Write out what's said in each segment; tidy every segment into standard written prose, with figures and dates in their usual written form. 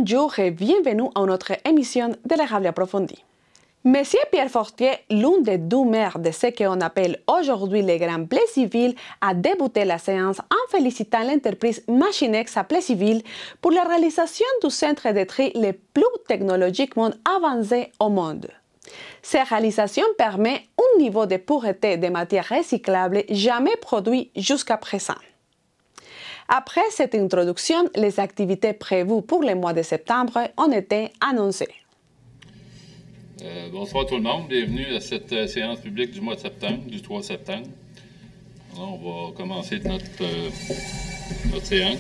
Bonjour et bienvenue à notre émission de l'érable approfondie. Monsieur Pierre Fortier, l'un des deux maires de ce qu'on appelle aujourd'hui les Grands Plessisville, a débuté la séance en félicitant l'entreprise Machinex à Plessisville pour la réalisation du centre de tri le plus technologiquement avancé au monde. Cette réalisation permet un niveau de pureté des matières recyclables jamais produit jusqu'à présent. Après cette introduction, les activités prévues pour le mois de septembre ont été annoncées. Bonsoir tout le monde, bienvenue à cette séance publique du mois de septembre, du 3 septembre. Alors, on va commencer notre séance.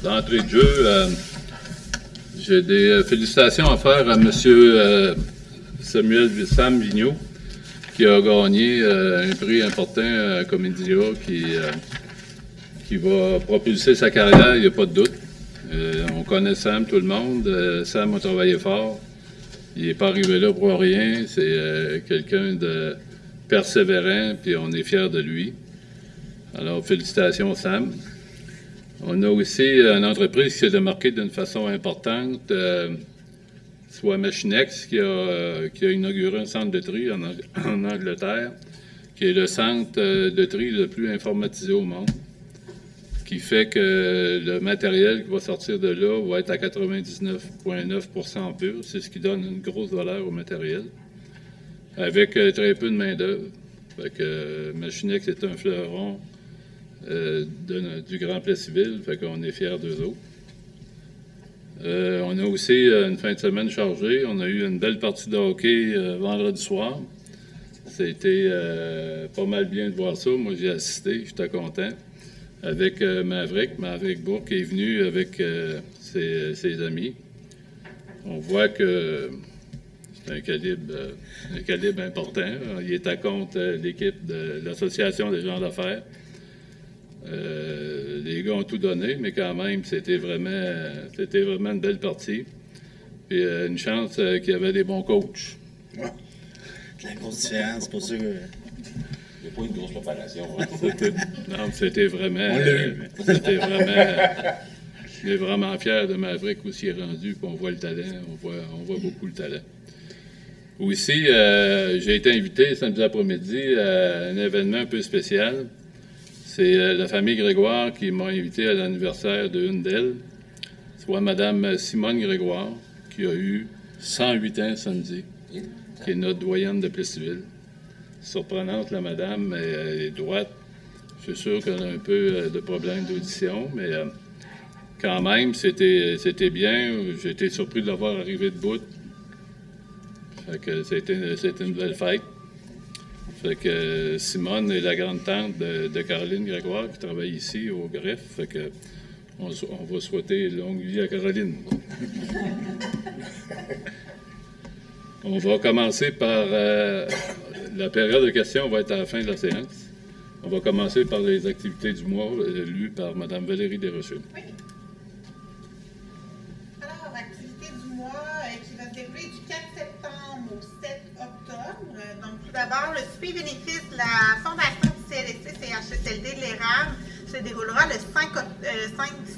D'entrée de jeu, j'ai des félicitations à faire à M. Sam Vigneault, qui a gagné un prix important à Comédia qui va propulser sa carrière, il n'y a pas de doute. On connaît Sam, tout le monde. Sam a travaillé fort. Il n'est pas arrivé là pour rien. C'est quelqu'un de persévérant, puis on est fiers de lui. Alors, félicitations, Sam. On a aussi une entreprise qui s'est démarquée d'une façon importante, soit Machinex, qui a inauguré un centre de tri en Angleterre, qui est le centre de tri le plus informatisé au monde, qui fait que le matériel qui va sortir de là va être à 99,9% pur. C'est ce qui donne une grosse valeur au matériel, avec très peu de main-d'œuvre. Fait que Machinex est un fleuron du Grand Plessisville, fait qu'on est fiers d'eux autres. On a aussi une fin de semaine chargée. On a eu une belle partie de hockey vendredi soir. C'était pas mal bien de voir ça. Moi, j'ai assisté, j'étais content. Avec Maverick Bourque qui est venu avec ses amis. On voit que c'est un calibre important. Il est à compte l'équipe de l'Association des gens d'affaires. Les gars ont tout donné, mais quand même, c'était vraiment une belle partie. Puis une chance qu'il y avait des bons coachs. Ouais. La grosse différence, pour ça. Il n'y a pas une grosse préparation. Hein? C'était vraiment. On est vraiment fiers de Maverick où il est rendu, puis on voit le talent, on voit beaucoup le talent. Aussi, j'ai été invité samedi après-midi à un événement un peu spécial. C'est la famille Grégoire qui m'a invité à l'anniversaire d'une d'elles, soit Mme Simone Grégoire, qui a eu 108 ans samedi, qui est notre doyenne de Plessisville. Surprenante, la madame, mais elle est droite. Je suis sûr qu'elle a un peu de problème d'audition, mais quand même, c'était bien. J'ai été surpris de l'avoir arrivé debout. Fait que c'était une belle fête. Fait que Simone est la grande-tante de Caroline Grégoire qui travaille ici au greffe. Fait que on va souhaiter longue vie à Caroline. On va commencer par la période de questions va être à la fin de la séance. On va commencer par les activités du mois lues par Mme Valérie Desrochers. Oui. Alors, activité du mois qui va se dérouler du 4 septembre au 7 octobre. Donc, tout d'abord, le souper bénéfice de la Fondation du CLSC CHSLD de l'Érable se déroulera le 5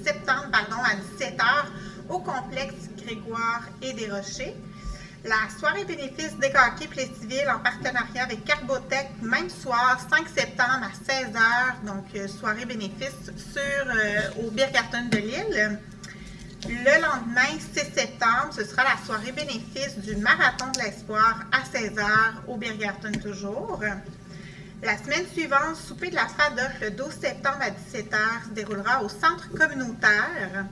septembre à 17h au complexe Grégoire et Desrochers. La soirée bénéfice d'Hockey Plessisville en partenariat avec Carbotech, même soir, 5 septembre à 16h, donc soirée bénéfice au Biergarten de Lille. Le lendemain, 6 septembre, ce sera la soirée bénéfice du Marathon de l'Espoir à 16h au Biergarten toujours. La semaine suivante, souper de la FADOC le 12 septembre à 17h se déroulera au centre communautaire.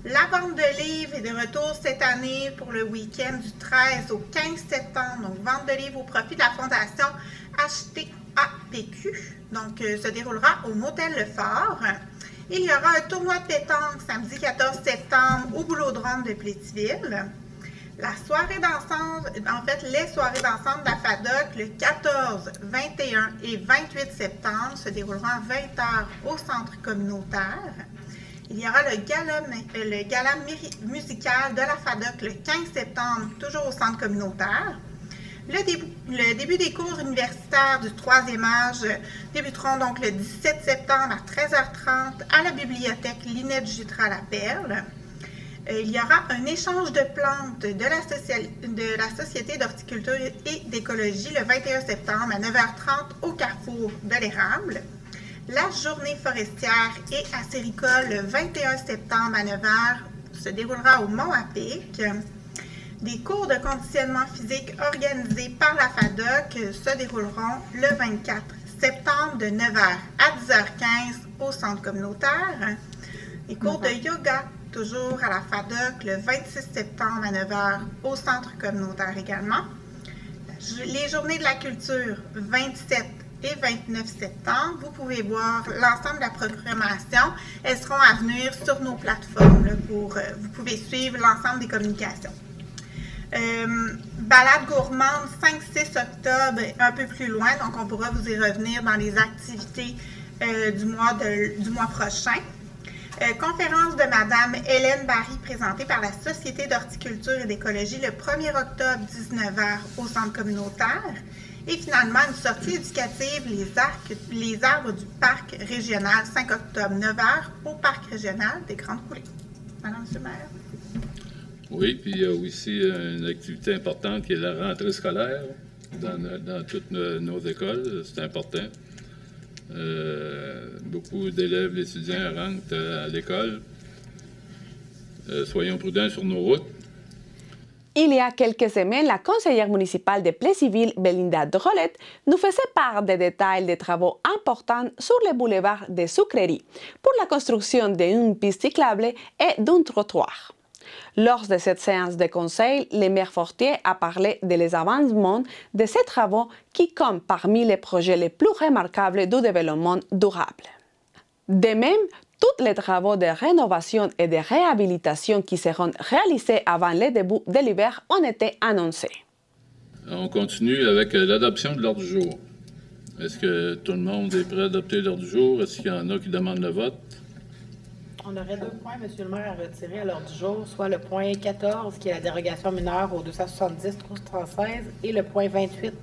La vente de livres est de retour cette année pour le week-end du 13 au 15 septembre. Donc, vente de livres au profit de la Fondation HTAPQ. Donc, se déroulera au Motel Le Fort. Il y aura un tournoi de pétanque samedi 14 septembre au Boulodrome de Plessisville. La soirée d'ensemble, les soirées d'ensemble de la FADOC le 14, 21 et 28 septembre se dérouleront à 20h au centre communautaire. Il y aura le gala musical de la FADOC le 15 septembre, toujours au centre communautaire. Le début des cours universitaires du 3e âge débuteront donc le 17 septembre à 13h30 à la bibliothèque Linette Jutra La Perle. Il y aura un échange de plantes de la Société d'horticulture et d'écologie le 21 septembre à 9h30 au carrefour de l'Érable. La journée forestière et acéricole le 21 septembre à 9h se déroulera au Mont-à-Pic. Des cours de conditionnement physique organisés par la FADOC se dérouleront le 24 septembre de 9h à 10h15 au centre communautaire. Les cours de yoga, toujours à la FADOC, le 26 septembre à 9h au centre communautaire également. Les journées de la culture, 27 et 29 septembre. Vous pouvez voir l'ensemble de la programmation. Elles seront à venir sur nos plateformes. Vous pouvez suivre l'ensemble des communications. Balade gourmande, 5-6 octobre, un peu plus loin. Donc, on pourra vous y revenir dans les activités du mois prochain. Conférence de Mme Hélène Barry présentée par la Société d'horticulture et d'écologie le 1er octobre, 19h au centre communautaire. Et finalement, une sortie éducative, les arbres du parc régional, 5 octobre, 9h au parc régional des Grandes Coulées. Madame le maire. Oui, puis il y a aussi une activité importante qui est la rentrée scolaire dans toutes nos écoles. C'est important. Beaucoup d'élèves, d'étudiants rentrent à l'école. Soyons prudents sur nos routes. Il y a quelques semaines, la conseillère municipale de Plessisville, Belinda Drolet, nous faisait part des détails des travaux importants sur le boulevard des Sucreries pour la construction d'une piste cyclable et d'un trottoir. Lors de cette séance de conseil, le maire Fortier a parlé des avancements de ces travaux qui comptent parmi les projets les plus remarquables du développement durable. De même, tous les travaux de rénovation et de réhabilitation qui seront réalisés avant le début de l'hiver ont été annoncés. On continue avec l'adoption de l'ordre du jour. Est-ce que tout le monde est prêt à adopter l'ordre du jour? Est-ce qu'il y en a qui demandent le vote? On aurait 2 points, M. le maire, à retirer à l'ordre du jour, soit le point 14, qui est la dérogation mineure au 270-316, et le point 28,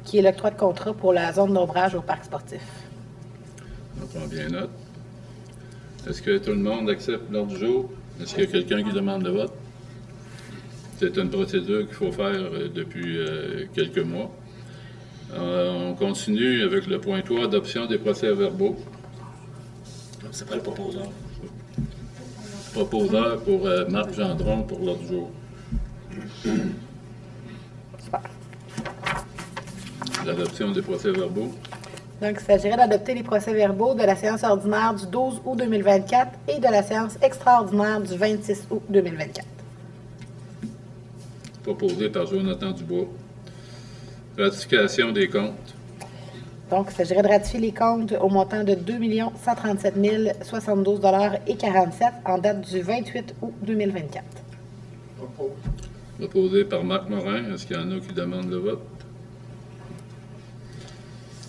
qui est l'octroi de contrat pour la zone d'ombrage au parc sportif. On prend bien note. Est-ce que tout le monde accepte l'ordre du jour? Est-ce qu'il y a quelqu'un qui demande le vote? C'est une procédure qu'il faut faire depuis quelques mois. On continue avec le point 3, adoption des procès-verbaux. C'est pas le proposeur. Proposeur pour Marc Gendron pour l'ordre du jour. Super. L'adoption des procès-verbaux. Donc, il s'agirait d'adopter les procès-verbaux de la séance ordinaire du 12 août 2024 et de la séance extraordinaire du 26 août 2024. Proposé par Jonathan Dubois. Ratification des comptes. Donc, il s'agirait de ratifier les comptes au montant de 2 137 072,47 en date du 28 août 2024. Proposé par Marc Morin. Est-ce qu'il y en a qui demandent le vote?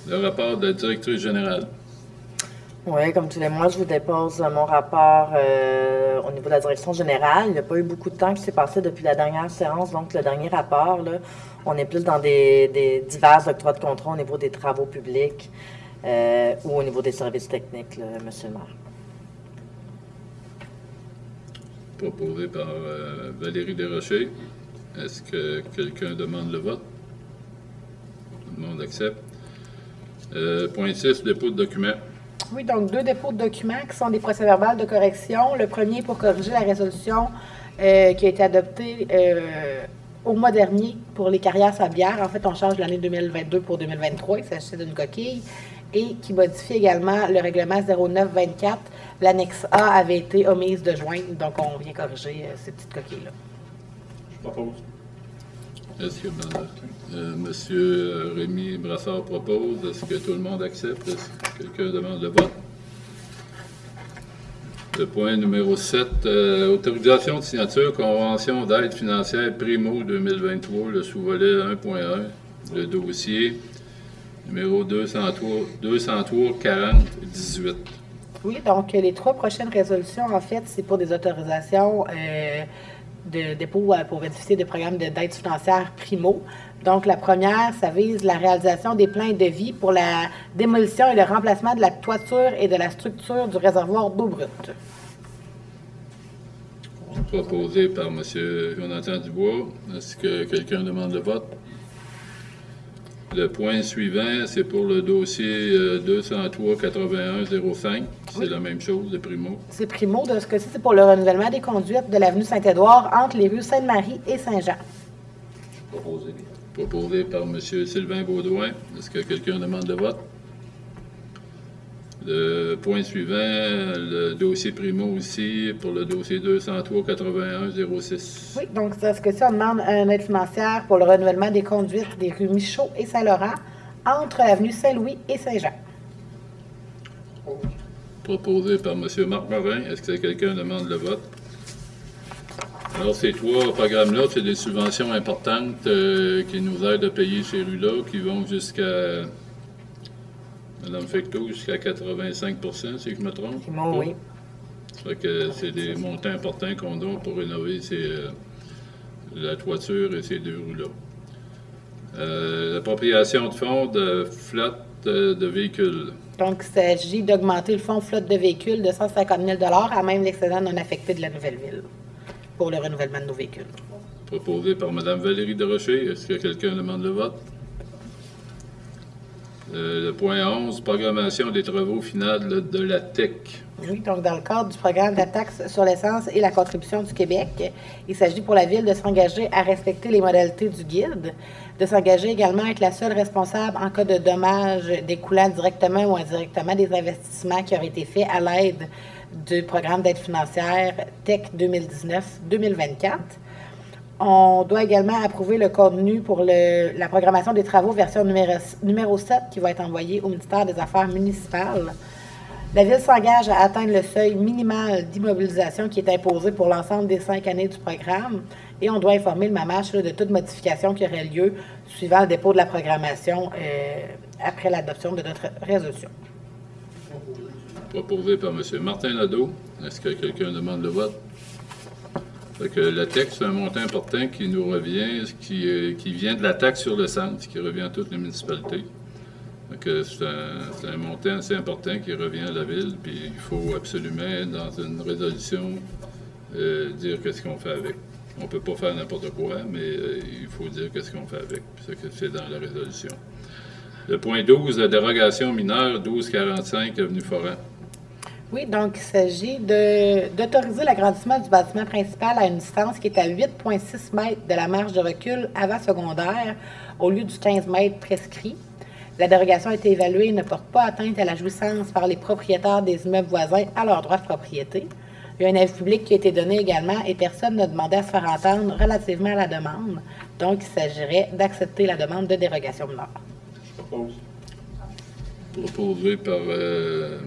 Le rapport de la directrice générale. Oui, comme tous les mois, je vous dépose mon rapport au niveau de la direction générale. Il n'y a pas eu beaucoup de temps qui s'est passé depuis la dernière séance, donc le dernier rapport, là, on est plus dans des divers octrois de contrat au niveau des travaux publics ou au niveau des services techniques, là, M. le maire. Proposé par Valérie Desrochers. Est-ce que quelqu'un demande le vote? Tout le monde accepte. Point 6, dépôt de documents. Oui, donc 2 dépôts de documents qui sont des procès-verbaux de correction. Le premier pour corriger la résolution qui a été adoptée au mois dernier pour les carrières sablières. En fait, on change l'année 2022 pour 2023. Il s'agissait d'une coquille. Et qui modifie également le règlement 0924. L'annexe A avait été omise de joindre, donc on vient corriger ces petites coquilles-là. Je propose. Est-ce que M. Rémi Brassard propose? Est-ce que tout le monde accepte? Est-ce que quelqu'un demande le vote? Le point numéro 7, autorisation de signature, convention d'aide financière Primo 2023, le sous-volet 1.1, le dossier numéro 203 40 18. Oui, donc les 3 prochaines résolutions, en fait, c'est pour des autorisations de dépôt pour bénéficier de programmes d'aide financière Primo. Donc, la première, ça vise la réalisation des plans de devis pour la démolition et le remplacement de la toiture et de la structure du réservoir d'eau brute. Proposé par M. Jonathan Dubois. Est-ce que quelqu'un demande le vote? Le point suivant, c'est pour le dossier 203-8105. C'est la même chose, de Primo. C'est Primo. De ce cas-ci, c'est pour le renouvellement des conduites de l'avenue Saint-Édouard entre les rues Sainte-Marie et Saint-Jean. Proposé. Proposé par M. Sylvain Baudouin. Est-ce que quelqu'un demande le vote? Le point suivant, le dossier Primo aussi, pour le dossier 203-8106. Oui, donc dans ce cas-ci, on demande une aide financière pour le renouvellement des conduites des rues Michaud et Saint-Laurent entre l'avenue Saint-Louis et Saint-Jean. Proposé par M. Marc Morin. Est-ce que quelqu'un demande le vote? Alors, ces trois programmes-là, c'est des subventions importantes qui nous aident à payer ces rues-là, qui vont jusqu'à, Mme Fecteau, jusqu'à 85 si je me trompe. Oui. Ça fait que c'est des montants importants qu'on donne pour rénover la toiture et ces deux rues-là. L'appropriation de fonds de flotte de véhicules. Donc, il s'agit d'augmenter le fonds flotte de véhicules de 150 000 à même l'excédent non affecté de la Nouvelle-Ville pour le renouvellement de nos véhicules. Proposé par Mme Valérie Desrochers. Est-ce que quelqu'un demande le vote? Le point 11, programmation des travaux finaux de la TEC. Oui, donc dans le cadre du programme de la taxe sur l'essence et la contribution du Québec, il s'agit pour la Ville de s'engager à respecter les modalités du guide, de s'engager également à être la seule responsable en cas de dommages découlant directement ou indirectement des investissements qui auraient été faits à l'aide du programme d'aide financière TEC 2019-2024. On doit également approuver le contenu pour la programmation des travaux version numéro 7 qui va être envoyée au ministère des Affaires municipales. La Ville s'engage à atteindre le seuil minimal d'immobilisation qui est imposé pour l'ensemble des 5 années du programme et on doit informer le MAMACH de toute modification qui aurait lieu suivant le dépôt de la programmation après l'adoption de notre résolution. Proposé par M. Martin Nadeau. Est-ce que quelqu'un demande le vote? Que la taxe, c'est un montant important qui nous revient, qui vient de la taxe sur l'essence, qui revient à toutes les municipalités. C'est un montant assez important qui revient à la Ville, puis il faut absolument, dans une résolution, dire qu'est-ce qu'on fait avec. On ne peut pas faire n'importe quoi, mais il faut dire qu'est-ce qu'on fait avec, puis c'est dans la résolution. Le point 12, la dérogation mineure, 1245 Avenue Forêt. Oui, donc il s'agit d'autoriser l'agrandissement du bâtiment principal à une distance qui est à 8,6 mètres de la marge de recul avant secondaire au lieu du 15 mètres prescrit. La dérogation a été évaluée et ne porte pas atteinte à la jouissance par les propriétaires des immeubles voisins à leur droit de propriété. Il y a un avis public qui a été donné également et personne n'a demandé à se faire entendre relativement à la demande. Donc, il s'agirait d'accepter la demande de dérogation mineure. Je propose. Proposé par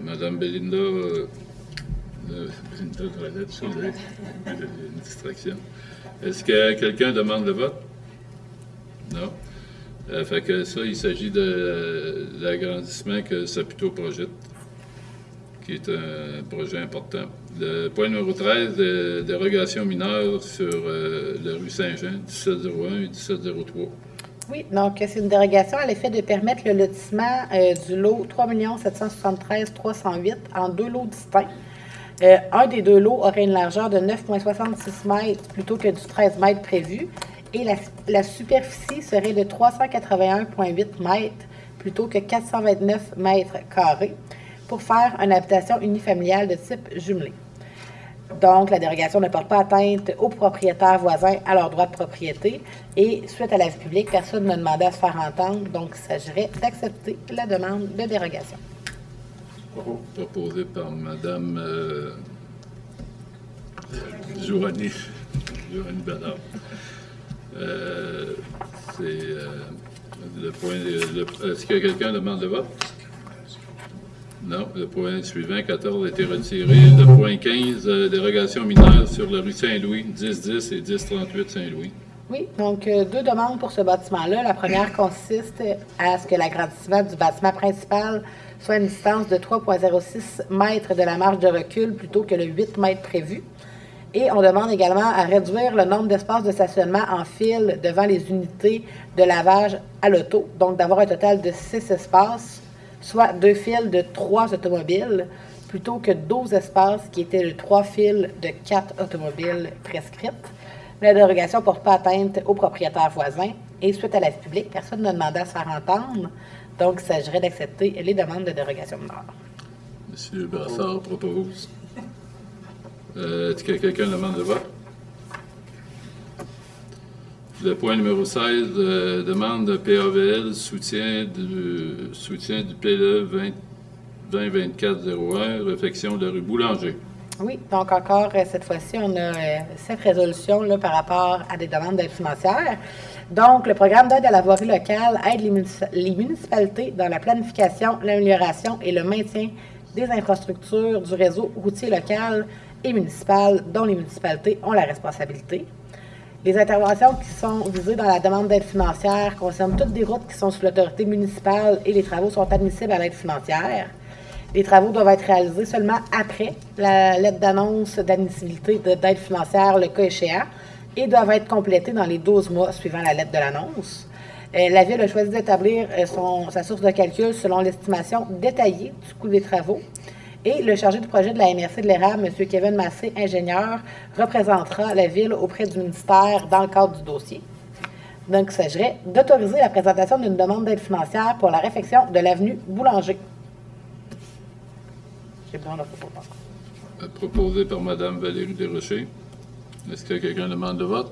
Mme Belinda. Belinda Drolet, excusez, une distraction. Est-ce que quelqu'un demande le vote? Non. Fait que ça, il s'agit de l'agrandissement que Saputo projette, qui est un projet important. Le point numéro 13, dérogation mineure sur la rue Saint-Jean, 1701 et 1703. Oui, donc c'est une dérogation à l'effet de permettre le lotissement du lot 3 773 308 en 2 lots distincts. Un des 2 lots aurait une largeur de 9,66 mètres plutôt que du 13 mètres prévu et la superficie serait de 381,8 mètres plutôt que 429 mètres carrés pour faire une habitation unifamiliale de type jumelé. Donc, la dérogation ne porte pas atteinte aux propriétaires voisins à leur droit de propriété. Et suite à l'avis public, personne n'a demandé à se faire entendre. Donc, il s'agirait d'accepter la demande de dérogation. Proposé par Mme Joanie Bernard. C'est le point. Est-ce que quelqu'un demande le vote? Non. Le point suivant, 14, a été retiré. Le point 15, dérogation mineure sur la rue Saint-Louis, 1010 et 1038 Saint-Louis. Oui, donc 2 demandes pour ce bâtiment-là. La première consiste à ce que l'agrandissement du bâtiment principal soit à une distance de 3,06 mètres de la marge de recul plutôt que le 8 mètres prévu. Et on demande également à réduire le nombre d'espaces de stationnement en file devant les unités de lavage à l'auto. Donc, d'avoir un total de 6 espaces, soit 2 files de 3 automobiles, plutôt que 12 espaces qui étaient de 3 files de 4 automobiles prescrites. La dérogation ne porte pas atteinte aux propriétaires voisins. Et suite à l'avis public, personne n'a demandé à se faire entendre. Donc, il s'agirait d'accepter les demandes de dérogation mineure. M. Brassard propose. Est-ce que quelqu'un demande le vote? Le point numéro 16, demande de PAVL, soutien du PLE 2024-01, réfection de la rue Boulanger. Oui, donc encore cette fois-ci, on a 7 résolutions là, par rapport à des demandes d'aide financière. Donc, le programme d'aide à la voirie locale aide les municipalités dans la planification, l'amélioration et le maintien des infrastructures du réseau routier local et municipal dont les municipalités ont la responsabilité. Les interventions qui sont visées dans la demande d'aide financière concernent toutes des routes qui sont sous l'autorité municipale et les travaux sont admissibles à l'aide financière. Les travaux doivent être réalisés seulement après la lettre d'annonce d'admissibilité d'aide financière, le cas échéant, et doivent être complétés dans les 12 mois suivant la lettre de l'annonce. La Ville a choisi d'établir sa source de calcul selon l'estimation détaillée du coût des travaux. Et le chargé du projet de la MRC de l'érable, M. Kevin Massé, ingénieur, représentera la Ville auprès du ministère dans le cadre du dossier. Donc, il s'agirait d'autoriser la présentation d'une demande d'aide financière pour la réfection de l'avenue Boulanger. J'ai besoin de proposition. Proposé par Mme Valérie Desrochers. Est-ce que quelqu'un demande le vote?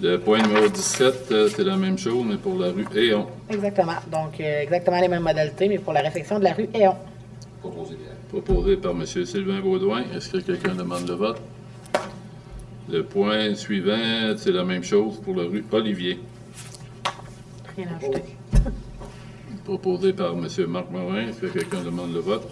Le point numéro 17, c'est la même chose, mais pour la rue Éon. Exactement. Donc, exactement les mêmes modalités, mais pour la réfection de la rue Éon. Proposé par M. Sylvain Baudouin. Est-ce que quelqu'un demande le vote? Le point suivant, c'est la même chose pour la rue Olivier. Rien à ajouter. Proposé par M. Marc Morin. Est-ce que quelqu'un demande le vote?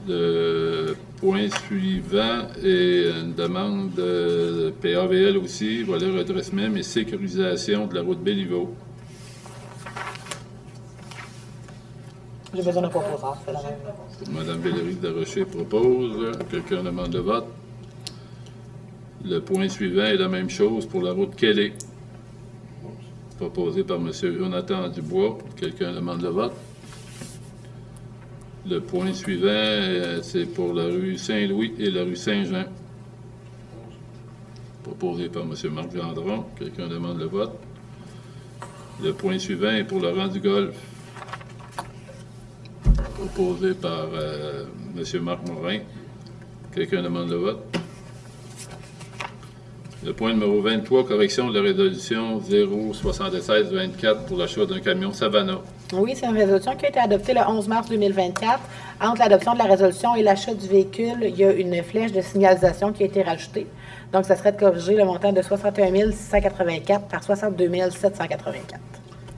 Le point suivant est une demande de PAVL aussi, volet redressement et sécurisation de la route Béliveau. J'ai besoin d'un proposeur, c'est la même. Mme Valérie Desrochers propose. Quelqu'un demande le vote. Le point suivant est la même chose pour la route Kelly. Proposé par M. Jonathan Dubois. Quelqu'un demande le vote. Le point suivant, c'est pour la rue Saint-Louis et la rue Saint-Jean. Proposé par M. Marc Gendron. Quelqu'un demande le vote. Le point suivant est pour le rang du Golfe. Proposé par M. Marc Morin. Quelqu'un demande le vote. Le point numéro 23, correction de la résolution 076-24 pour l'achat d'un camion Savannah. Oui, c'est une résolution qui a été adoptée le 11 mars 2024. Entre l'adoption de la résolution et l'achat du véhicule, il y a une flèche de signalisation qui a été rajoutée. Donc, ça serait de corriger le montant de 61 684 par 62 784.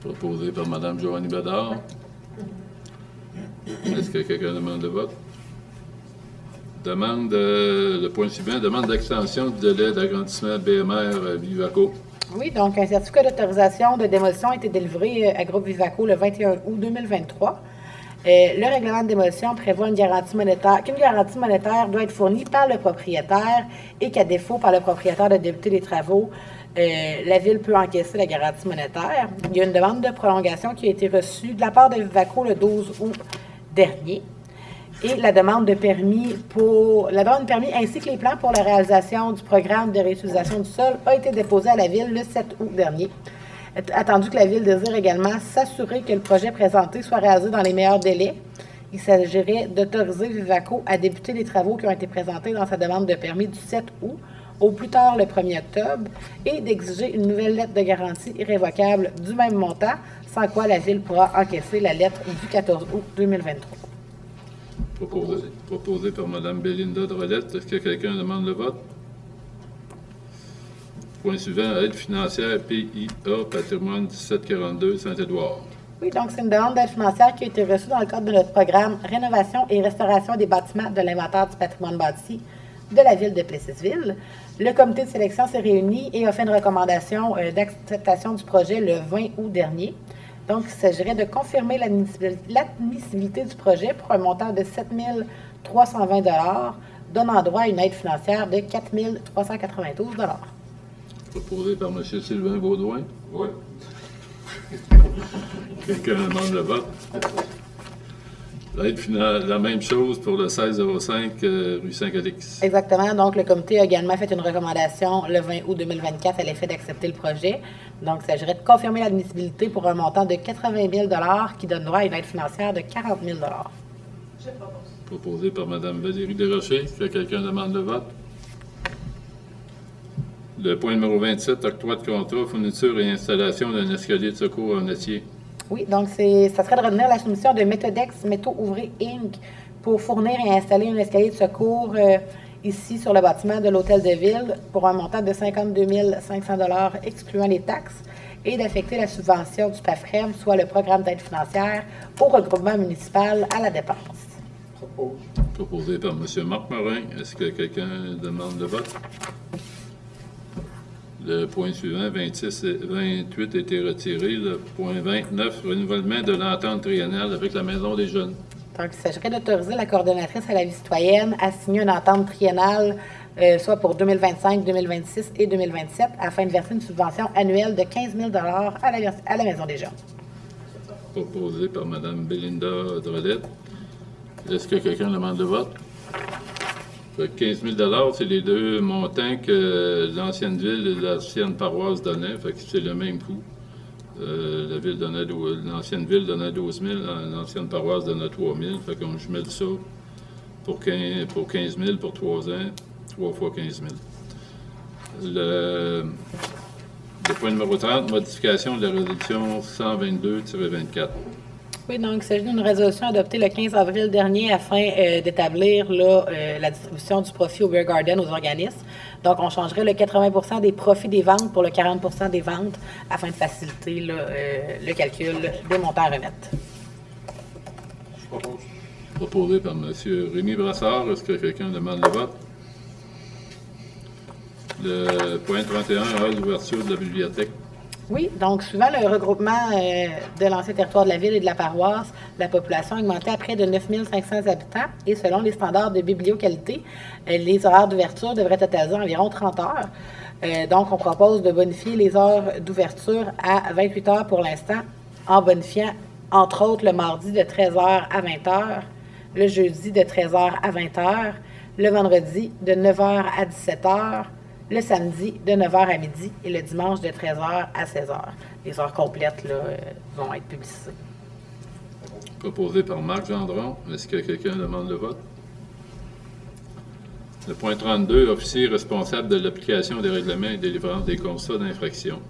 Proposé par Mme Joanie Bédard. Est-ce que quelqu'un demande le vote? Le point suivant, demande d'extension du délai d'agrandissement BMR Vivaco. Oui, donc un certificat d'autorisation de démolition a été délivré à Groupe Vivaco le 21 août 2023. Le règlement de démolition prévoit qu'une garantie monétaire doit être fournie par le propriétaire et qu'à défaut par le propriétaire de débuter les travaux, la Ville peut encaisser la garantie monétaire. Il y a une demande de prolongation qui a été reçue de la part de Vivaco le 12 août dernier. Et la demande de permis ainsi que les plans pour la réalisation du programme de réutilisation du sol a été déposée à la Ville le 7 août dernier. Attendu que la Ville désire également s'assurer que le projet présenté soit réalisé dans les meilleurs délais, il s'agirait d'autoriser Vivaco à débuter les travaux qui ont été présentés dans sa demande de permis du 7 août au plus tard le 1er octobre et d'exiger une nouvelle lettre de garantie irrévocable du même montant, sans quoi la Ville pourra encaisser la lettre du 14 août 2023. Proposé par Mme Bélinda Drolette. Est-ce que quelqu'un demande le vote? Point suivant, aide financière PIA, patrimoine 1742, Saint-Édouard. Oui, donc c'est une demande d'aide financière qui a été reçue dans le cadre de notre programme Rénovation et restauration des bâtiments de l'inventaire du patrimoine bâti de la Ville de Plessisville. Le comité de sélection s'est réuni et a fait une recommandation d'acceptation du projet le 20 août dernier. Donc, il s'agirait de confirmer l'admissibilité du projet pour un montant de 7 320 $, donnant droit à une aide financière de 4 392 $. Proposé par M. Sylvain Baudouin. Oui. Quelqu'un demande le vote. L'aide finale, la même chose pour le 1605 rue Saint-Calix. Exactement. Donc, le comité a également fait une recommandation le 20 août 2024 à l'effet d'accepter le projet. Donc, il s'agirait de confirmer l'admissibilité pour un montant de 80 000 $ qui donne droit à une aide financière de 40 000 $. Je propose. Proposé par Mme Valérie Desrochers. Est-ce que quelqu'un demande le vote? Le point numéro 27, octroi de contrat, fourniture et installation d'un escalier de secours en acier. Oui, donc ça serait de retenir la soumission de Méthodex Métaux Ouvrés Inc. pour fournir et installer un escalier de secours ici sur le bâtiment de l'Hôtel de Ville pour un montant de 52 500 $ excluant les taxes et d'affecter la subvention du PAFREM, soit le programme d'aide financière, au regroupement municipal à la dépense. Propose. Proposé par M. Marc Morin. Est-ce que quelqu'un demande le vote? Le point suivant, 26 et 28, a été retiré. Le point 29, renouvellement de l'entente triennale avec la Maison des Jeunes. Donc, il s'agirait d'autoriser la coordonnatrice à la vie citoyenne à signer une entente triennale, soit pour 2025, 2026 et 2027, afin de verser une subvention annuelle de 15 000 $ à la Maison des Jeunes. Proposé par Mme Belinda Drolette. Est-ce que quelqu'un demande le vote? 15 000 $, c'est les deux montants que l'ancienne ville et l'ancienne paroisse donnaient. Fait que c'est le même coût. L'ancienne ville donnait 12 000, l'ancienne paroisse donnait 3 000. Fait qu'on jumelle ça pour 15 000 pour 3 ans, 3 fois 15 000. Le point numéro 30, modification de la résolution 122-24. Oui, donc il s'agit d'une résolution adoptée le 15 avril dernier afin d'établir la distribution du profit au Beer Garden aux organismes. Donc, on changerait le 80 des profits des ventes pour le 40 des ventes afin de faciliter le calcul des montants à remettre. Je propose. Proposé par M. Rémi Brassard. Est-ce que quelqu'un demande le vote? Le point 31, heure d'ouverture de la bibliothèque. Oui, donc suivant le regroupement de l'ancien territoire de la ville et de la paroisse, la population a augmenté à près de 9 500 habitants et selon les standards de biblioqualité, les horaires d'ouverture devraient totaliser environ 30 heures. Donc, on propose de bonifier les heures d'ouverture à 28 heures pour l'instant, en bonifiant, entre autres, le mardi de 13 heures à 20 heures, le jeudi de 13 heures à 20 heures, le vendredi de 9 heures à 17 heures, le samedi de 9h à midi et le dimanche de 13h à 16h. Les heures complètes vont être publicisées. Proposé par Marc Gendron. Est-ce que quelqu'un demande le vote? Le point 32, officier responsable de l'application des règlements et délivrance des constats d'infraction.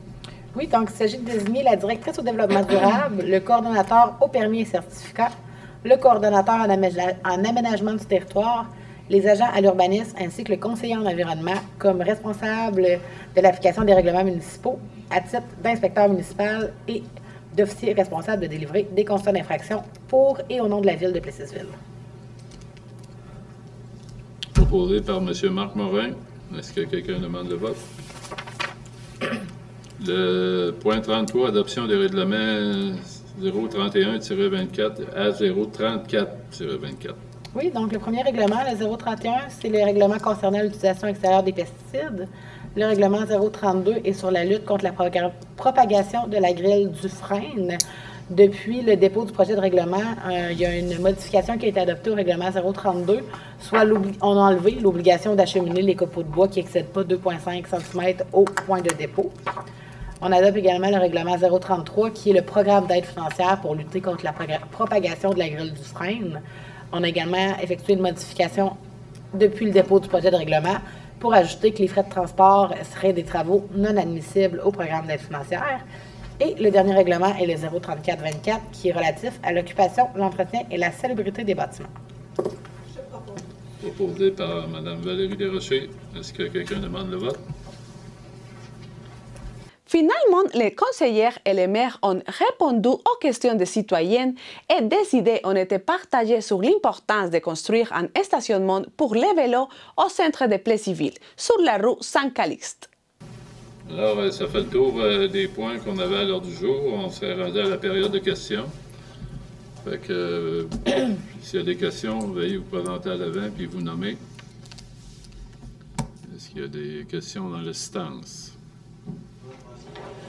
Oui, donc il s'agit de désigner la directrice au développement durable, le coordonnateur au permis et certificat, le coordonnateur en aménagement du territoire, les agents à l'urbanisme ainsi que le conseiller en environnement comme responsable de l'application des règlements municipaux à titre d'inspecteur municipal et d'officier responsable de délivrer des constats d'infraction pour et au nom de la ville de Plessisville. Proposé par M. Marc Morin. Est-ce que quelqu'un demande le vote? Le point 33, adoption des règlements 031-24 à 034-24. Oui, donc le premier règlement, le 031, c'est le règlement concernant l'utilisation extérieure des pesticides. Le règlement 032 est sur la lutte contre la propagation de la grêle du frêne. Depuis le dépôt du projet de règlement, il y a une modification qui a été adoptée au règlement 032, soit on a enlevé l'obligation d'acheminer les copeaux de bois qui n'excèdent pas 2,5 cm au point de dépôt. On adopte également le règlement 033 qui est le programme d'aide financière pour lutter contre la propagation de la grêle du frêne. On a également effectué une modification depuis le dépôt du projet de règlement pour ajouter que les frais de transport seraient des travaux non admissibles au programme d'aide financière. Et le dernier règlement est le 034-24 qui est relatif à l'occupation, l'entretien et la salubrité des bâtiments. Proposé par Mme Valérie Desrochers. Est-ce que quelqu'un demande le vote? Finalement, les conseillères et les maires ont répondu aux questions des citoyennes et des idées ont été partagées sur l'importance de construire un stationnement pour les vélos au centre de Plessisville, sur la rue Saint-Calixte. Alors, ça fait le tour des points qu'on avait à l'ordre du jour. On s'est rendu à la période de questions. Fait que, s'il y a des questions, veuillez vous présenter à l'avant puis vous nommer. qu'il y a des questions dans l'assistance.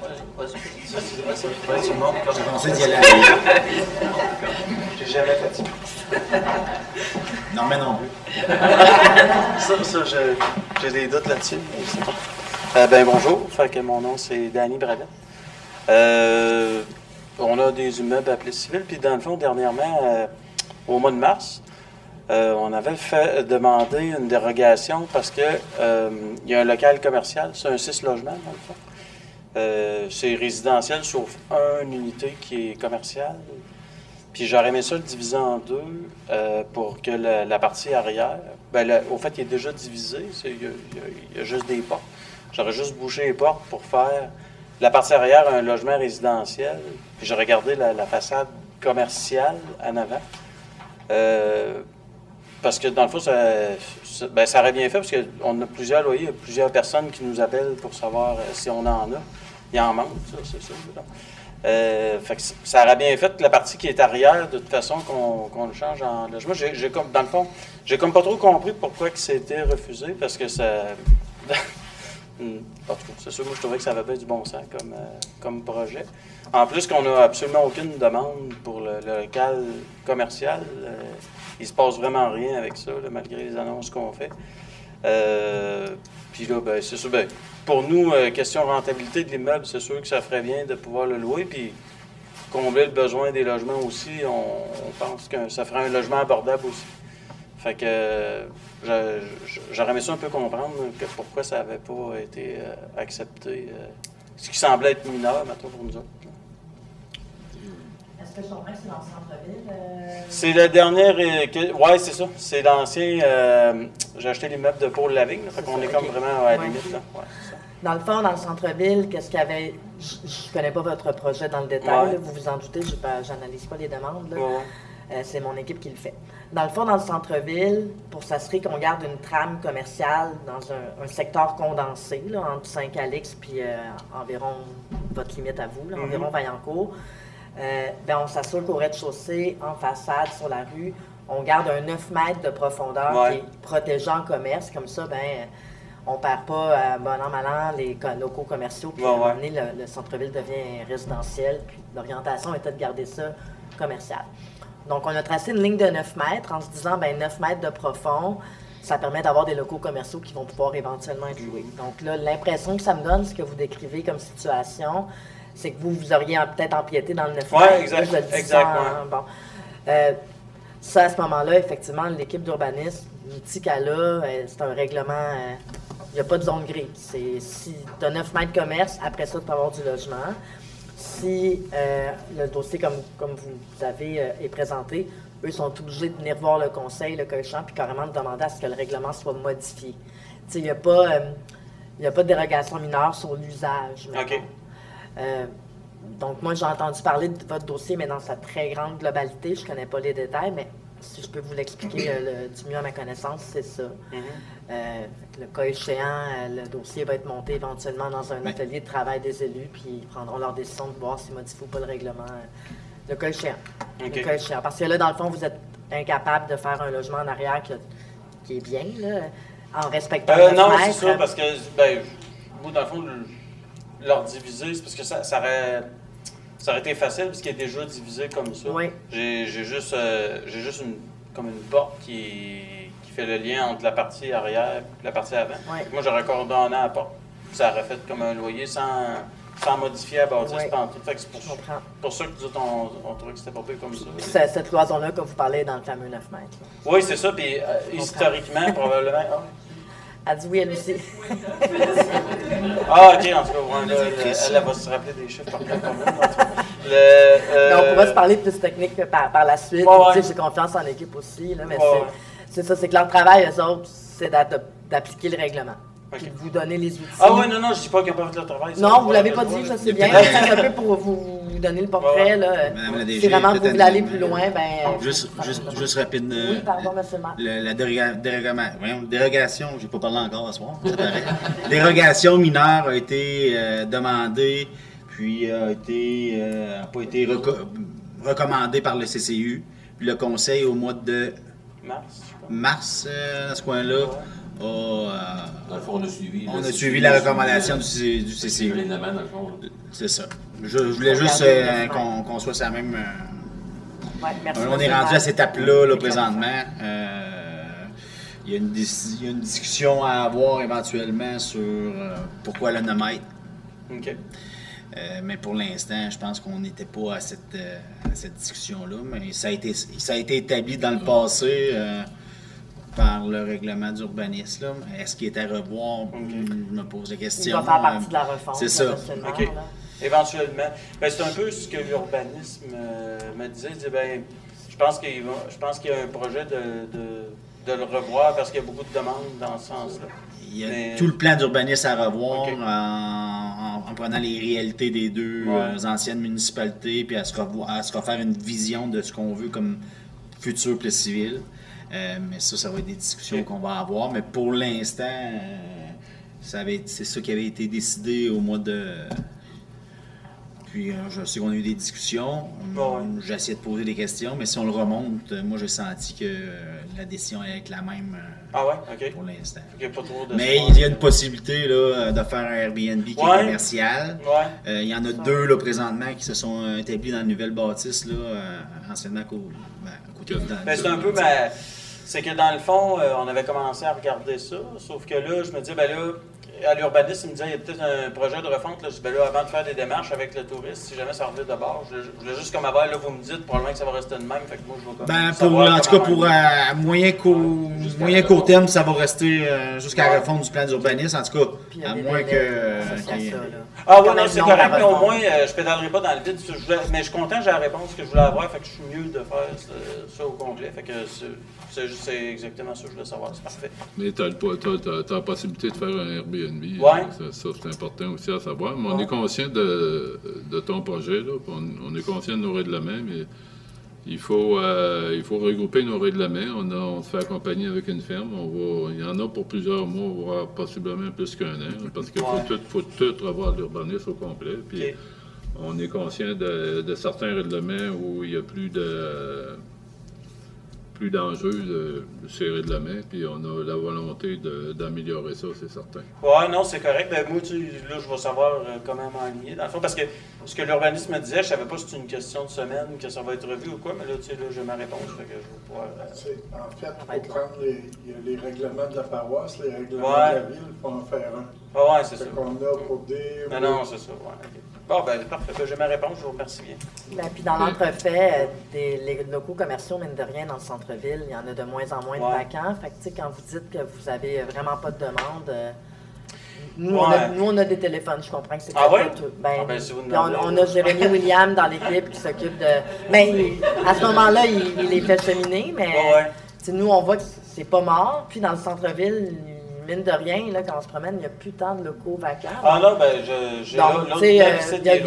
J'ai pensé d'y aller. J'ai jamais fait ça. Non, mais non plus. J'ai des doutes là-dessus. Bonjour. Fait que mon nom, c'est Danny Bravette. On a des immeubles appelés civils, puis dans le fond, dernièrement, au mois de mars, on avait fait demander une dérogation parce que il y a un local commercial, c'est un 6 logements dans le fond. C'est résidentiel sauf une unité qui est commerciale. Puis j'aurais aimé ça le diviser en deux pour que la partie arrière, au fait, il est déjà divisé, il y a juste des portes. J'aurais juste bougé les portes pour faire la partie arrière un logement résidentiel. Puis j'aurais gardé la façade commerciale en avant. Parce que dans le fond, ça aurait bien fait, parce qu'on a plusieurs loyers, il y a plusieurs personnes qui nous appellent pour savoir si on en a. Il en manque, ça, c'est ça. Fait que ça aurait bien fait que la partie qui est arrière, de toute façon, qu'on le change en logement. Dans le fond, j'ai comme pas trop compris pourquoi que c'était refusé, parce que ça... En tout cas, c'est sûr, moi, je trouvais que ça avait bien du bon sens comme projet. En plus qu'on n'a absolument aucune demande pour le local commercial. Il se passe vraiment rien avec ça, là, malgré les annonces qu'on fait. Puis là, c'est sûr, pour nous, question rentabilité de l'immeuble, c'est sûr que ça ferait bien de pouvoir le louer. Puis combler le besoin des logements aussi, on pense que ça ferait un logement abordable aussi. Fait que j'aurais aimé ça un peu comprendre pourquoi ça n'avait pas été accepté. Ce qui semblait être mineur, maintenant, pour nous autres. Est-ce que je comprends que c'est dans le centre-ville? C'est la dernière... oui, c'est ça. C'est l'ancien... j'ai acheté l'immeuble de Paul Lavigne. Fait qu'on est comme vraiment à la limite. Là. Ouais, c'est ça. Dans le fond, dans le centre-ville, qu'est-ce qu'il y avait... Je ne connais pas votre projet dans le détail. Ouais. Là, vous vous en doutez, je n'analyse pas les demandes. Là. Ouais. C'est mon équipe qui le fait. Dans le fond, dans le centre-ville, pour s'assurer qu'on garde une trame commerciale dans un secteur condensé, là, entre Saint-Calix puis environ votre limite à vous, là, environ Vaillancourt, on s'assure qu'au rez-de-chaussée, en façade, sur la rue, on garde un 9 mètres de profondeur qui est protégé en commerce. Comme ça, on ne perd pas, bon an, mal an, les locaux commerciaux. Puis à un moment donné, le centre-ville devient résidentiel. Puis l'orientation était de garder ça commercial. Donc, on a tracé une ligne de 9 mètres en se disant, 9 mètres de profond, ça permet d'avoir des locaux commerciaux qui vont pouvoir éventuellement être loués. Donc là, l'impression que ça me donne, ce que vous décrivez comme situation, c'est que vous auriez peut-être empiété dans le 9 mètres. Oui, exactement. Bon. Ça, à ce moment-là, effectivement, l'équipe d'urbanisme, l'outil qu'elle a, c'est un règlement, il n'y a pas de zone grise. Si tu as 9 mètres de commerce, après ça, tu peux avoir du logement. Si le dossier, comme vous avez est présenté, eux sont obligés de venir voir le conseil, le cas échéant, puis carrément de demander à ce que le règlement soit modifié. Il n'y a pas de dérogation mineure sur l'usage. OK. Donc, moi, j'ai entendu parler de votre dossier, mais dans sa très grande globalité. Je ne connais pas les détails, mais si je peux vous l'expliquer du mieux à ma connaissance, c'est ça. Le cas échéant, le dossier va être monté éventuellement dans un atelier de travail des élus, puis ils prendront leur décision de voir s'ils modifient ou pas le règlement. Le cas échéant. Okay. Le cas échéant. Parce que là, dans le fond, vous êtes incapable de faire un logement en arrière qui est bien, là, en respectant le non, mètres. c'est ça, parce que, vous, dans le fond, leur diviser, c'est parce que ça aurait été facile, parce qu'il est déjà divisé comme ça. Oui. J'ai juste une porte qui fait le lien entre la partie arrière et la partie avant. Oui. Moi, j'aurais coordonné à la porte. Ça aurait fait comme un loyer sans modifier la bâtisse. Oui. Fait que c'est pour ça que nous autres, on trouvait que c'était pas pire comme ça. Puis cette cloison-là que vous parlez dans le fameux 9 mètres. Là. Oui, c'est ça. Puis historiquement, probablement... Elle dit oui, elle aussi. Ah, OK, en tout cas, elle va se rappeler des chiffres par contre. On pourra se parler plus technique par la suite. J'ai confiance en l'équipe aussi, là, mais c'est ça, c'est que leur travail, eux autres, c'est d'appliquer le règlement. Puis de vous donner les outils. Ah oui, non, je dis pas qu'ils n'ont pas fait leur travail. Non, vous ne l'avez pas dit, je sais bien. C'est un peu pour vous donner le portrait. Là. Si vraiment vous voulez aller plus loin, Juste rapide. Oui, pardon, monsieur le maire. La dérogation, je n'ai pas parlé encore ce soir, ça paraît. Dérogation mineure a été demandée, puis n'a pas été recommandée par le CCU. Puis le conseil, au mois de mars, dans ce coin-là, Dans le fond, on a suivi. On a suivi la recommandation du CCU. Les amènes, dans le fond. C'est ça. Je voulais juste qu'on soit sur la même... Ouais, merci, on est rendu à cette étape-là là, présentement. Il y a une discussion à avoir éventuellement sur pourquoi le nomètre. OK. Mais pour l'instant, je pense qu'on n'était pas à cette discussion-là. Mais ça a été établi dans le passé par le règlement d'urbanisme. Est-ce qu'il est à revoir? Je me pose la question. Il va faire partie de la refonte. C'est ça. OK. Éventuellement. Ben, c'est un peu ce que l'urbanisme me disait. Il disait, ben, je pense qu'il y a un projet de le revoir parce qu'il y a beaucoup de demandes dans ce sens-là. Il y a tout le plan d'urbanisme à revoir en prenant les réalités des deux anciennes municipalités, puis à se refaire une vision de ce qu'on veut comme futur place civile. Mais ça va être des discussions qu'on va avoir. Mais pour l'instant, c'est ça qui avait été décidé au mois de... Puis je sais qu'on a eu des discussions. J'ai essayé de poser des questions, mais si on le remonte, moi j'ai senti que la décision allait être la même pour l'instant. Mais il y a une possibilité là, de faire un Airbnb qui est commercial. Il y en a deux là, présentement qui se sont établis dans la nouvelle bâtisse, là, anciennement à côté de... C'est un peu... c'est que dans le fond, on avait commencé à regarder ça, sauf que là, je me disais, ben là, à l'urbanisme, il me disait, il y a peut-être un projet de refonte. Là. Je dis, ben là, avant de faire des démarches avec le touriste, si jamais ça revient de bord, je voulais juste comme avoir, là, vous me dites, probablement que ça va rester de même. Fait que moi, je vais en tout cas, pour moyen court terme, ça va rester jusqu'à la refonte du plan d'urbanisme. En tout cas, à moins que... non, c'est correct, mais au moins, je pédalerai pas dans le vide. Mais je suis content, j'ai la réponse que je voulais avoir, fait que je suis mieux de faire ça au complet. Fait que c'est exactement ça que je voulais savoir, c'est parfait. Mais tu as la possibilité de faire un Airbnb. Ça, c'est important aussi à savoir. Mais on est conscient de ton projet, là. On est conscient de nos règlements, mais il faut regrouper nos règlements. On se fait accompagner avec une ferme. Il y en a pour plusieurs mois, voire possiblement plus qu'un an, parce qu'il faut tout revoir l'urbanisme au complet. Puis on est conscient de certains règlements où il n'y a plus d'enjeux de ces règlements, puis on a la volonté d'améliorer ça, c'est certain. Oui, non, c'est correct. Ben, moi, là, je vais savoir comment m'enligner, dans le fond, parce que ce que l'urbanisme me disait, je ne savais pas si c'est une question de semaine, que ça va être revu ou quoi, mais là, tu sais, là, j'ai ma réponse, fait que je vais pouvoir... En fait, il faut prendre les règlements de la paroisse, les règlements de la ville, pour en faire un. Ah ouais, c'est ça. Qu'on a pour dire... Non, c'est ça, okay. Bon, ben parfait. J'ai ma réponse, je vous remercie bien. Puis dans l'entrefait, les locaux commerciaux, mine de rien, dans le centre-ville, il y en a de moins en moins de vacants. Fait que, tu sais, quand vous dites que vous avez vraiment pas de demande, nous, on a des téléphones, je comprends que c'est pas tout. Si on a Jérémy William dans l'équipe qui s'occupe de... à ce moment-là, il les fait cheminer, mais nous, on voit que c'est pas mort. Puis dans le centre-ville, mine de rien, là, quand on se promène, il n'y a plus tant de locaux vacants. Non, j'ai l'autre il y a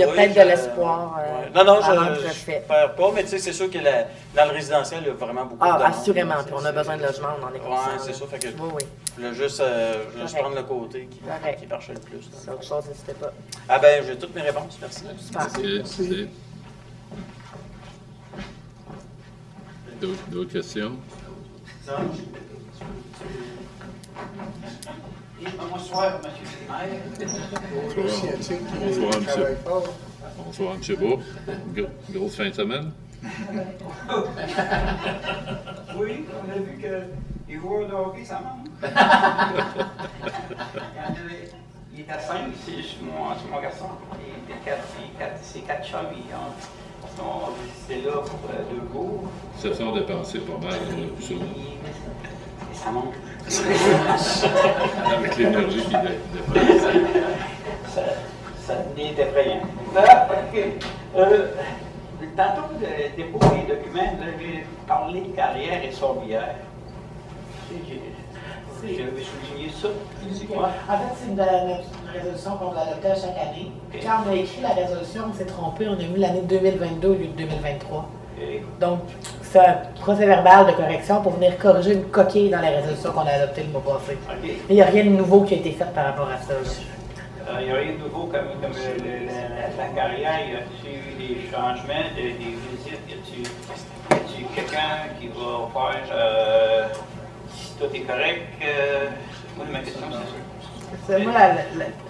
peut-être de l'espoir. Non, je ne perds pas, mais tu sais, c'est sûr que dans le résidentiel, il y a vraiment beaucoup de demandes. Assurément, puis on a besoin de logements, on en est conscient. Oui, c'est ça, fait que je voulais juste prendre le côté qui marchait le plus. C'est autre chose, n'hésitez pas. Ah ben, j'ai toutes mes réponses, merci. Merci. D'autres questions? Bonsoir, M. le maire. Bonsoir, M. Beau. Grosse fin de semaine? Oui, on a vu que les joueurs de hockey, ça manque. Il est à 5, c'est mon garçon. Il est 4 chums. C'était là pour 2 jours. Ça sont dépensés pas mal, ça. Ça manque. Avec l'énergie qu'il dépense. Ça devient effrayant. Tantôt, de dépôt des documents, vous avez parlé de carrière et sorbière. J'avais souligné ça. En fait, c'est une résolution qu'on doit adopter à chaque année. Quand on a écrit la résolution, on s'est trompé, on a mis l'année 2022 au lieu de 2023. Donc, c'est un procès-verbal de correction pour venir corriger une coquille dans la résolution qu'on a adoptée le mois passé. Mais il n'y a rien de nouveau qui a été fait par rapport à ça. Il n'y a rien de nouveau comme la carrière. Y a-t-il eu des changements, des visites? Y a-t-il quelqu'un qui va faire, si tout est correct, Moi,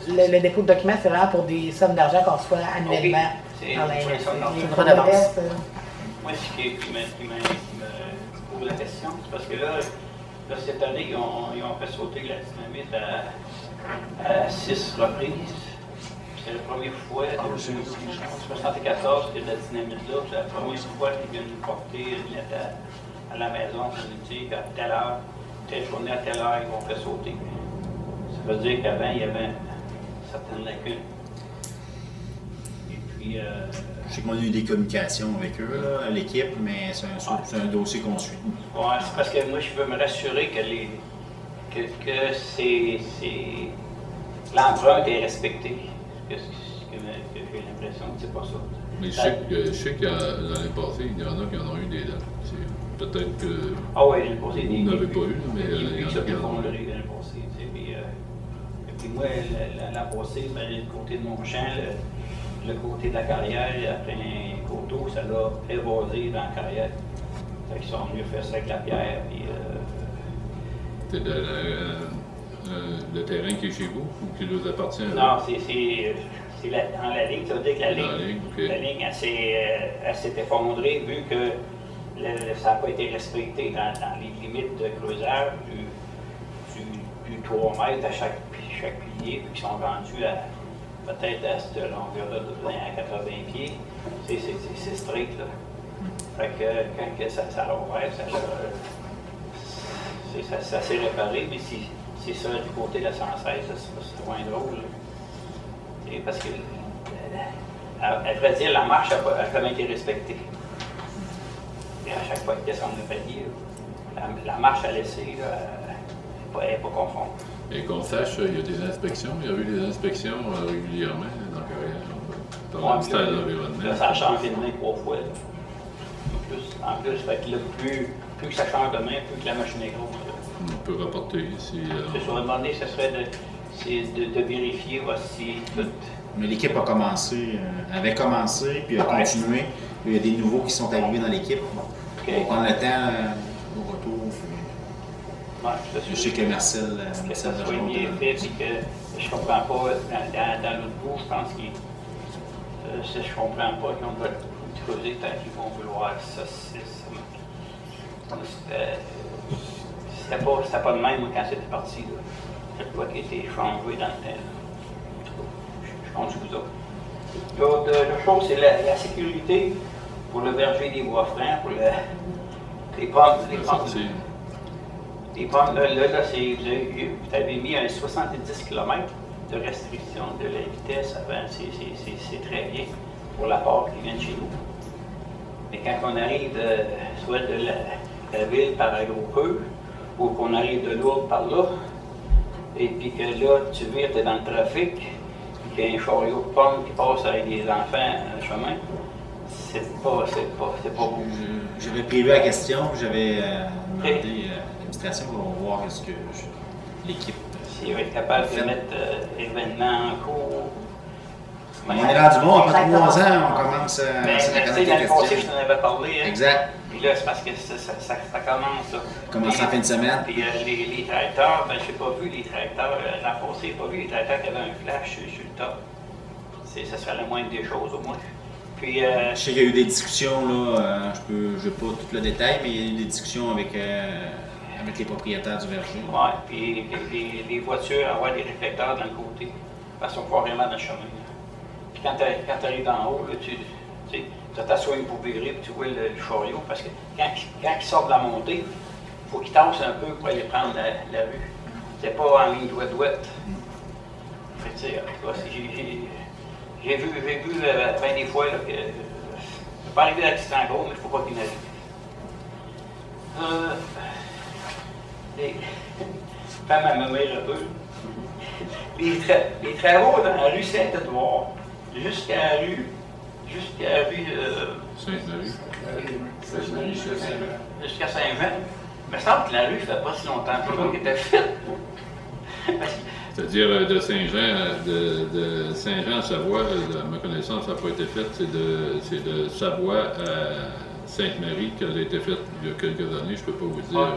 le dépôt de documents, c'est vraiment pour des sommes d'argent qu'on reçoit annuellement. C'est dans la une redevance. Moi, ce qui me pose la question, c'est parce que là cette année, ils ont fait sauter la dynamite à 6 reprises. C'est la première fois depuis 1974 que la dynamite là, c'est la première fois qu'ils viennent nous porter une lettre à la maison pour nous dire qu'à telle heure, telle journée à telle heure, ils vont faire sauter. Ça veut dire qu'avant, il y avait certaines lacunes. Et puis. Je sais qu'on a eu des communications avec eux, là, l'équipe, mais c'est un dossier qu'on suit. Oui, c'est parce que moi, je veux me rassurer que l'empreinte est respectée. Que j'ai l'impression que c'est pas ça. Mais je sais que l'année passée, il y en a qui en ont eu des dates. Peut-être que ah oui, l'année passée, vous n'avez pas eu, mais il y en a qui en ont eu. L'année passée, puis moi, l'an passé, ben, le côté de mon champ, le côté de la carrière, après un coteau, ça l'a évasé dans la carrière. Fait qu'ils sont venus faire ça avec la pierre. Puis, c'est le terrain qui est chez vous ou qui vous appartient? Non, c'est dans la ligne. Ça veut dire que la ligne elle s'est effondrée vu que ça n'a pas été respecté dans les limites de creusage du 3 mètres à chaque pilier, puis qui sont rendus peut-être à cette longueur-là à 80 pieds. C'est strict, là. Fait que quand ça a ouvert, ça s'est réparé, mais c'est ça du côté de la 116, c'est moins drôle. Et parce que, à vrai dire, la marche n'a jamais été respectée. Et à chaque fois qu'il descend le palier, la marche à laisser, elle n'est pas conforme. Et qu'on sache, il y a des inspections, il y a eu des inspections régulièrement dans la carrière, par le ministère de l'Environnement. Là, ça a changé de main 3 fois. Là. En plus, fait que là, plus que ça change de main, plus que la machine est grosse. Là. On peut rapporter si... Ce serait demandé, ce serait de vérifier si tout... Mais l'équipe avait commencé, puis a continué. Il y a des nouveaux qui sont arrivés dans l'équipe. On va prendre le temps au retour. Je sais que Marcel que ça soit bien fait, puis que je comprends pas, dans l'autre bout, je pense je comprends pas qu'on va creuser tant qu'ils vont vouloir ça. C'était pas le même quand c'était parti. C'est quoi qui a été changé dans le temps. Je compte sur vous autres. L'autre chose, c'est la sécurité pour le verger des bois francs, pour les pommes. Les pommes, là, vous avez mis un 70 km de restriction de la vitesse avant, c'est très bien pour l'apport qui vient de chez nous. Mais quand on arrive soit de la ville par Agropeux, ou qu'on arrive de Lourdes par là, et puis que là, tu vires, tu es dans le trafic, puis qu'il y a un chariot de pommes qui passe avec des enfants à chemin, c'est pas beau. J'avais prévu la question, j'avais demandé à l'administration pour voir est-ce que l'équipe... S'il va être capable de mettre l'événement en cours. On est rendu bon, après 3 ans, on commence à la l'année passée, je t'en avais parlé. Hein? Exact. Puis là, c'est parce que ça commence. Là. Ça commence en fin de semaine. Puis les tracteurs, ben, je n'ai pas vu les tracteurs. L'an passé, je n'ai pas vu les tracteurs qui avaient un flash sur le top. Ça serait la moindre des choses, au moins. Puis, je sais qu'il y a eu des discussions, là, je n'ai pas tout le détail, mais il y a eu des discussions avec les propriétaires du verger. Oui, puis les voitures, avoir des réflecteurs dans le côté, parce qu'on voit vraiment dans le chemin. Puis quand tu arrives d'en haut, là, tu t'assois pour virer, puis tu vois le chariot, parce que quand il sort de la montée, il faut qu'il tasse un peu pour aller prendre la rue. C'est pas en ligne droite. Fait que, tu sais, en tout cas, j'ai vu bien des fois là, que ça peut pas arriver d'accident gros, mais il ne faut pas qu'il n'arrive. Femme à ma mère un peu. Les travaux dans la rue Saint-Édouard, jusqu'à la rue Sainte-Marie. Jusqu'à Saint-Jean. Il me semble que la rue ne fait pas si longtemps que ça qu'elle était faite. C'est-à-dire de Saint-Jean à Savoie, à ma connaissance, ça n'a pas été fait. C'est de Savoie à Sainte-Marie qu'elle a été faite il y a quelques années. Je ne peux pas vous dire.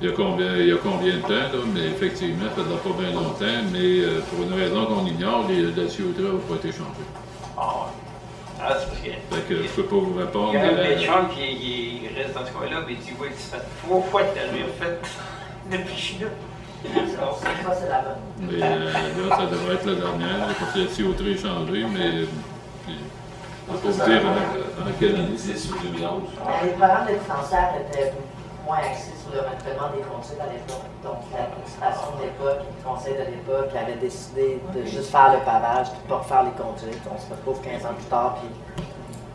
il y a combien de temps, là, mais effectivement, ça ne dure pas bien longtemps, mais pour une raison qu'on ignore, la tuyauterie n'a pas été changée. Ah, ah c'est parce que. Fait que je peux pas vous répondre. Il y a un des chums qui reste dans ce coin-là, mais il dit oui, ça fait 3 fois que tu l'as fait depuis que je suis là. Ça, c'est la bonne. Mais là, ça devrait être la dernière, parce que la tuyauterie est changée, mais je ne peux pas vous dire en quelle année. C'est sur 2011. Les programmes de dispensaire étaient moins axés sur le renouvellement des conduites à l'époque. Donc, l'administration de l'époque et le conseil de l'époque avait décidé de juste faire le pavage, de ne pas refaire les conduites. On se retrouve 15 ans plus tard, puis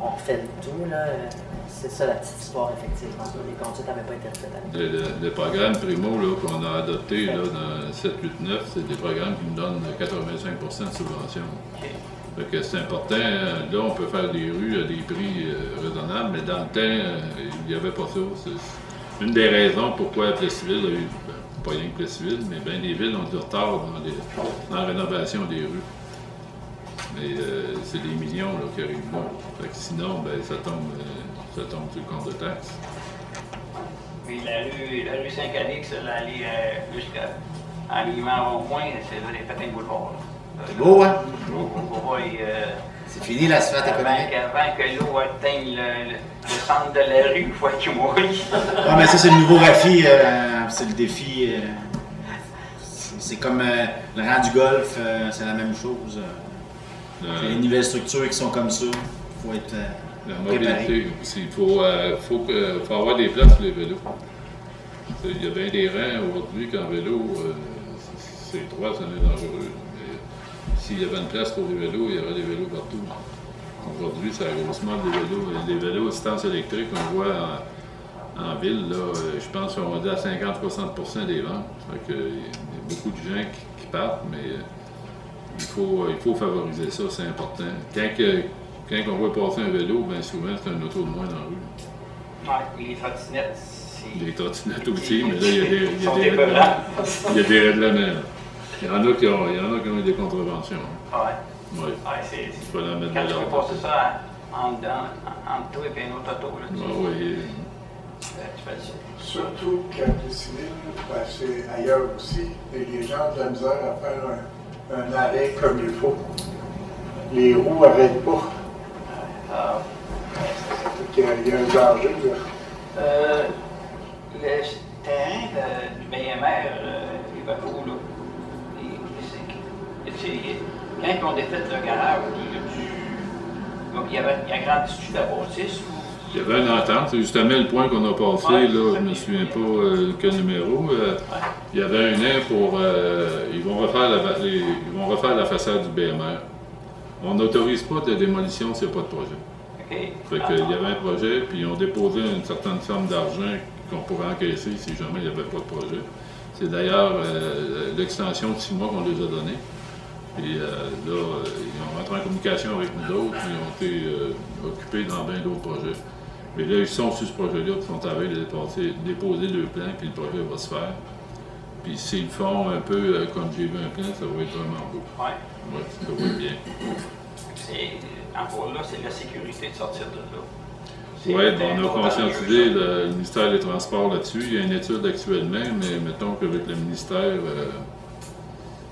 on refait le tout, là. C'est ça la petite histoire, effectivement. Les conduites n'avaient pas été refaites à l'époque. Le programme Primo qu'on a adopté là, dans 789, c'est des programmes qui nous donnent 85 de subvention. C'est important. Là, on peut faire des rues à des prix raisonnables, mais dans le temps, il n'y avait pas ça. C'est une des raisons pourquoi Plessisville a eu, pas rien que Plessisville, mais bien des villes ont du retard dans la rénovation des rues. Mais c'est des millions là, qui arrivent là. Fait que sinon, ben, ça tombe sur le compte de taxes. Puis la rue Saint-Calix, elle allait jusqu'à Alignement Rond-Point, c'est là les patins de boulevard. C'est beau, hein? C'est fini l'asphalte économique. Avant que l'eau atteigne le centre de la rue, il faut qu'il mouille. Ah, mais ça, c'est le nouveau Rafi, c'est le défi. C'est comme le rang du golf, c'est la même chose. Les nouvelles structures qui sont comme ça, il faut être la mobilité aussi. Il faut avoir des places pour les vélos. Il y a bien des rangs aujourd'hui qu'en vélo, c'est étroit, ça est dangereux. S'il y avait une place pour les vélos, il y aurait des vélos partout. Aujourd'hui, c'est grossement des vélos à assistance électrique qu'on voit en ville. Là, je pense qu'on va dire à 50-60% des ventes. Il y a beaucoup de gens qui partent, mais il faut favoriser ça, c'est important. Quand on voit passer un vélo, bien souvent, c'est un auto de moins dans la rue. Oui, puis les trottinettes. Les trottinettes aussi, mais là, il y a des règlements. Il y en a qui ont eu des contraventions. Oui. Oui. C'est pas la mettre quand de tu veux l'ordre. passer ça entre toi et un autre auto, là, Oui. tu fais ça. Surtout qu'à Plessisville, c'est ailleurs aussi, et les gens ont de la misère à faire un arrêt comme il faut. Les roues n'arrêtent pas. Il y a un danger, là. Le terrain du BMR, les bateaux, là, quand ils ont défait le garage, il y a grandi-tu la bâtisse? Il y avait une entente, c'est justement le point qu'on a passé, là, je ne me souviens pas quel numéro. Il y avait un an pour. Ils vont refaire la façade du BMR. On n'autorise pas de démolition s'il n'y a pas de projet. Fait qu'il y avait un projet, puis ils ont déposé une certaine somme d'argent qu'on pourrait encaisser si jamais il n'y avait pas de projet. C'est d'ailleurs l'extension de 6 mois qu'on les a donnée. Et là, ils ont rentré en communication avec nous autres, ils ont été occupés dans bien d'autres projets. Mais là, ils sont sur ce projet-là, ils sont arrivés de déposer le plan, puis le projet va se faire. Puis s'ils le font un peu comme j'ai vu un plan, ça va être vraiment beau. Oui. Oui, ça va être bien. Encore là, c'est la sécurité de sortir de là. Oui, on a conscientisé le ministère des Transports là-dessus. Il y a une étude actuellement, mais mettons qu'avec le ministère,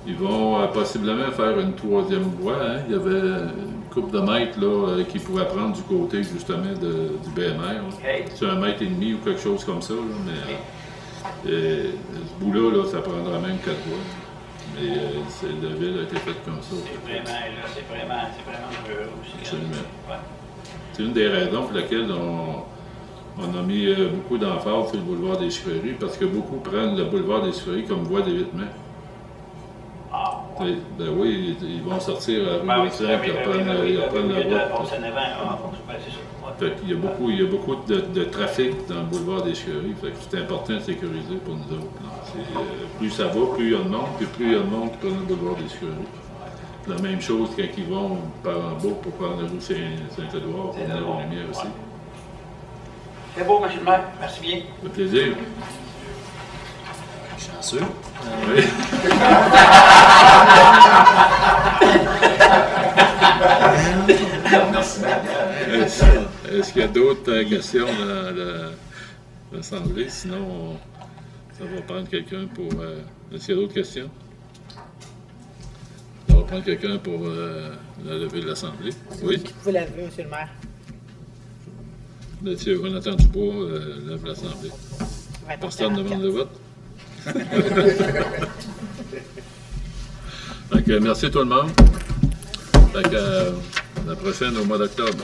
ils vont possiblement faire une 3e voie. Hein. Il y avait une couple de mètres là, qui pourraient prendre du côté justement du BMR. C'est 1,5 mètre ou quelque chose comme ça. Là, mais ce bout-là, ça prendra même 4 voies. Mais la ville a été faite comme ça. C'est vraiment heureux aussi. Absolument. Ouais. C'est une des raisons pour lesquelles on a mis beaucoup d'emphase sur le boulevard des Sucreries, parce que beaucoup prennent le boulevard des Sucreries comme voie d'évitement. Ah, ouais. Ben oui, ils vont sortir à la rue Beauchamp, puis ils reprennent la route. Il y a beaucoup de trafic dans le boulevard des Sucreries, fait que c'est important de sécuriser pour nous autres. Plus ça va, plus il y a de monde, puis plus il y a de monde qui prend le boulevard des Sucreries. La même chose quand ils vont par en bas pour prendre la rue Saint-Édouard, pour venir aux Lumières aussi. C'est beau, M. le maire. Merci bien. Ça fait plaisir. Chanceux. Oui. Merci, Est-ce qu'il y a d'autres questions dans l'Assemblée? Sinon, Ça va prendre quelqu'un pour... Est-ce qu'il y a d'autres questions? Ça va prendre quelqu'un pour la levée de l'Assemblée. Oui? Vous l'avez, M. le maire. Monsieur Jonathan Dubois lève l'Assemblée. Personne ne demande le vote? Fait que, merci tout le monde. Fait que, la prochaine au mois d'octobre.